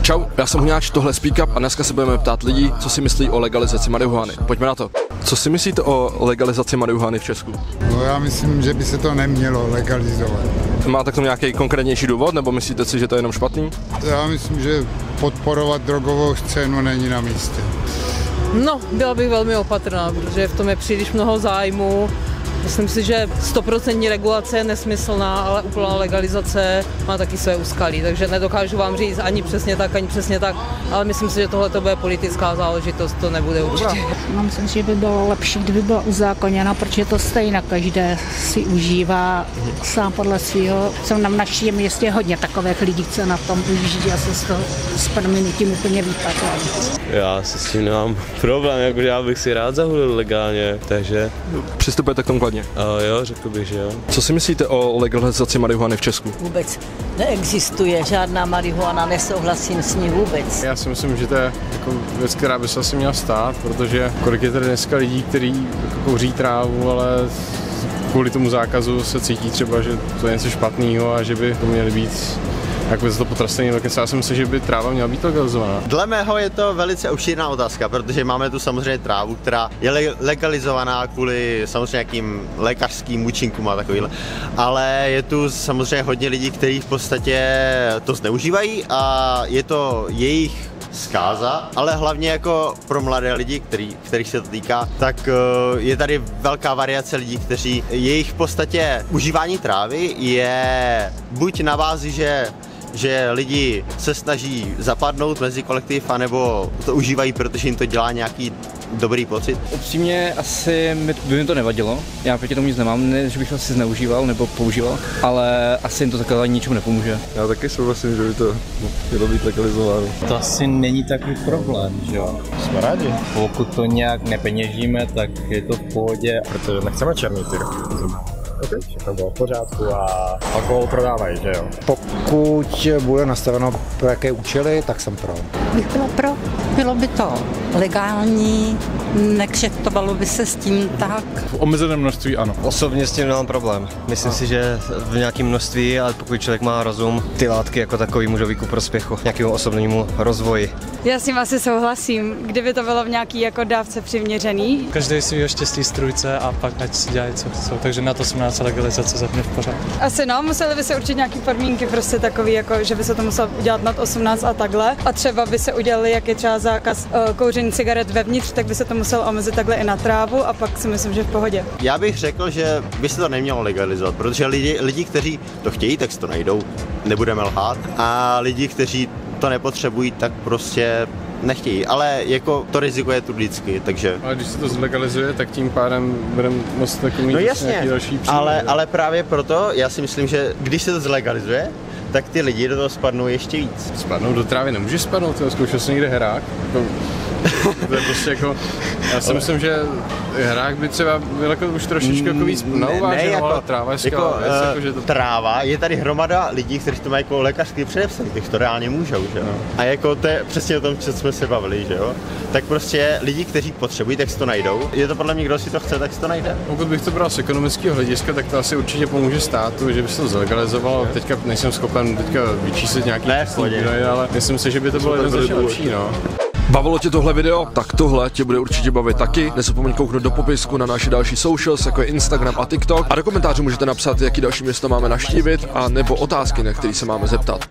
Čau, já jsem Huňáč, tohle je Speak Up a dneska se budeme ptát lidí, co si myslí o legalizaci marihuany. Pojďme na to. Co si myslíte o legalizaci marihuany v Česku? No já myslím, že by se to nemělo legalizovat. Máte k tomu nějaký konkrétnější důvod, nebo myslíte si, že to je jenom špatný? Já myslím, že podporovat drogovou scénu není na místě. No, byla bych velmi opatrná, protože v tom je příliš mnoho zájmu. Myslím si, že 100% regulace je nesmyslná, ale úplná legalizace má taky své úskalí, takže nedokážu vám říct ani přesně tak, ale myslím si, že tohle to bude politická záležitost, to nebude určitě. No, myslím si, že by bylo lepší, kdyby byla uzákoněna, protože to stejně každé si užívá sám podle svého. Jsem na našem městě hodně takových lidí, co na tom ujíždí a se z toho s prominutím úplně vypadá. Já se s tím nemám problém, jakože já bych si rád zahulil legálně, takže... Přistupujete k tomu kladně? Jo, řekl bych, že jo. Co si myslíte o legalizaci marihuany v Česku? Vůbec neexistuje žádná marihuana, nesouhlasím s ní vůbec. Já si myslím, že to je jako věc, která by se asi měla stát, protože kolik je tady dneska lidí, kteří jako kouří trávu, ale kvůli tomu zákazu se cítí třeba, že to je něco špatného a že by to měly být jako za to potrestaný, tak já si myslím, že by tráva měla být legalizovaná. Dle mého je to velice obšírná otázka, protože máme tu samozřejmě trávu, která je legalizovaná kvůli samozřejmě nějakým lékařským účinkům a takovýhle. Ale je tu samozřejmě hodně lidí, kteří v podstatě to zneužívají a je to jejich zkáza, ale hlavně jako pro mladé lidi, kterých se to týká, tak je tady velká variace lidí, kteří jejich v podstatě užívání trávy je buď na bázi, že lidi se snaží zapadnout mezi kolektiv, anebo to užívají, protože jim to dělá nějaký dobrý pocit. Upřímně asi by mi to nevadilo, já proti tomu nic nemám, ne, že bych to asi zneužíval nebo používal, ale asi jim to takhle ničemu nepomůže. Já taky souhlasím, že by to mělo být legalizováno. To asi není takový problém, že jo? Jsme rádi. Pokud to nějak nepeněžíme, tak je to v pohodě. Protože nechceme černý trh. Okay. Všechno bylo v pořádku a alkohol prodávají, že jo? Pokud bude nastaveno pro jaké účely, tak jsem pro. Bych byla pro. Bylo by to legální, nekšeftovalo by se s tím tak. V omezeném množství ano. Osobně s tím nemám problém. Myslím si, že v nějakém množství, ale pokud člověk má rozum, ty látky jako takový můžou být ku prospěchu nějakému osobnímu rozvoji. Já s tím asi souhlasím, kdyby to bylo v nějaký jako dávce přiměřený. Každý svýho štěstí strůjce a pak ať si dělají, co chcou, takže na to jsem na legalizace za mě v pořádku. Asi no, museli by se určit nějaký podmínky prostě takový, jako že by se to muselo udělat nad 18 a takhle. A třeba by se udělali, jak je třeba zákaz kouření cigaret vevnitř, tak by se to muselo omezit takhle i na trávu a pak si myslím, že v pohodě. Já bych řekl, že by se to nemělo legalizovat, protože lidi, kteří to chtějí, tak si to najdou, nebudeme lhát. A lidi, kteří to nepotřebují, tak prostě nechtějí, ale jako to riziko je tu vždycky, takže... Ale když se to zlegalizuje, tak tím pádem budeme moc taky mít nějaký další příklad. Ale právě proto já si myslím, že když se to zlegalizuje, tak ty lidi do toho spadnou ještě víc. Spadnou do trávy nemůže spadnout, zkoušel jsem někde herák. To je prostě jako, já si myslím, že hrák by třeba byl jako už trošičku jako víc nauváženou, ale tráva je skvělá věc, jako, že to... Tráva, je tady hromada lidí, kteří to mají jako lékařský předepsaný, kteří to reálně můžou, že jo. No. A jako to je přesně o tom, co jsme se bavili, že jo. Tak prostě lidi, kteří potřebují, tak si to najdou. Je to podle mě, kdo si to chce, tak si to najde. Pokud bych to bral z ekonomického hlediska, tak to asi určitě pomůže státu, že by se to zlegalizovalo. Teďka nejsem schopen vyčíslit nějaký údaje, ale myslím si, že by to bylo jednoznačně lepší, no. Bavilo tě tohle video? Tak tohle tě bude určitě bavit taky. Nezapomeň kouknout do popisku na naše další socials, jako je Instagram a TikTok. A do komentářů můžete napsat, jaký další město máme navštívit, a nebo otázky, na které se máme zeptat.